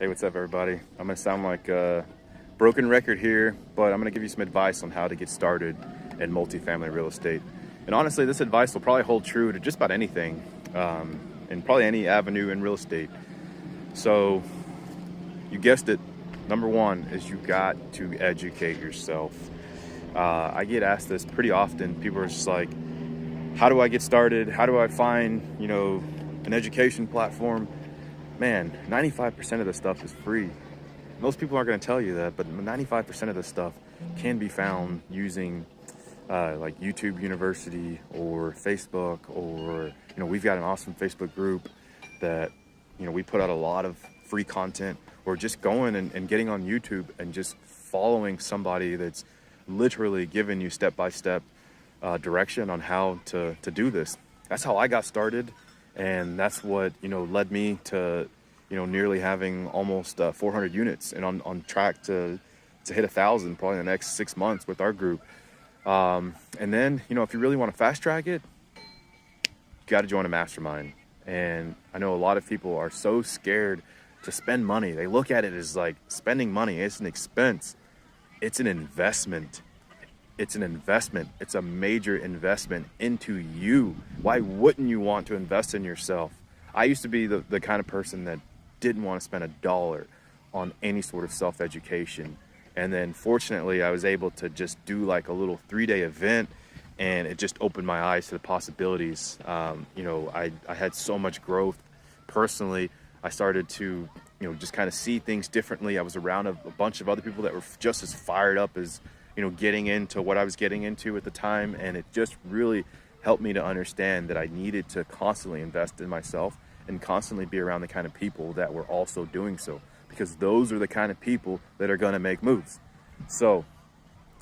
Hey, what's up, everybody? I'm gonna sound like a broken record here, but I'm gonna give you some advice on how to get started in multifamily real estate. And honestly, this advice will probably hold true to just about anything, and probably any avenue in real estate. So, you guessed it. Number one is you got to educate yourself. I get asked this pretty often. People are just like, "How do I get started? How do I find, an education platform?" Man, 95% of the stuff is free. Most people aren't going to tell you that, but 95% of the stuff can be found using like YouTube University or Facebook, or we've got an awesome Facebook group that we put out a lot of free content, or just going and getting on YouTube and just following somebody that's literally giving you step-by-step direction on how to do this. That's how I got started, and that's what led me to nearly having almost 400 units, and on track to hit 1,000 probably in the next 6 months with our group. And then if you really want to fast track it, you got to join a mastermind. And I know a lot of people are so scared to spend money. They look at it as like spending money. It's an expense. It's an investment. It's an investment. It's a major investment into you. Why wouldn't you want to invest in yourself? I used to be the kind of person that didn't want to spend a dollar on any sort of self-education. And then fortunately, I was able to just do like a little 3-day event, and it just opened my eyes to the possibilities. I had so much growth personally. I started to, just kind of see things differently. I was around a bunch of other people that were just as fired up as, getting into what I was getting into at the time. And it just really helped me to understand that I needed to constantly invest in myself and constantly be around the kind of people that were also doing so, because those are the kind of people that are going to make moves. So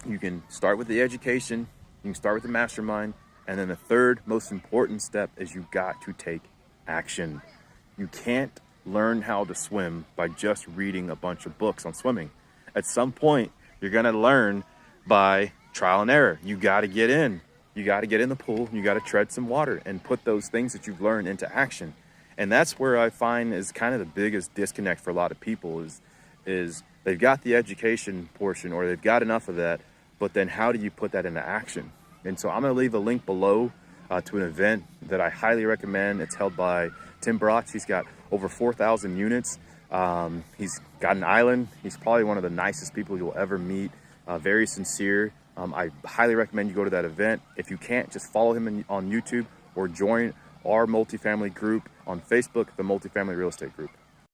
you can start with the education, you can start with the mastermind, and then the third most important step is you got to take action. You can't learn how to swim by just reading a bunch of books on swimming. At some point, you're going to learn by trial and error. You got to get in. You got to get in the pool. You got to tread some water and put those things that you've learned into action. And that's where I find is kind of the biggest disconnect for a lot of people is they've got the education portion, or they've got enough of that, but then how do you put that into action? And so I'm going to leave a link below to an event that I highly recommend. It's held by Tim Brox. He's got over 4,000 units. He's got an island. He's probably one of the nicest people you'll ever meet. Very sincere. I highly recommend you go to that event. If you can't, just follow him on YouTube or join our multifamily group on Facebook, the Multifamily Real Estate Group.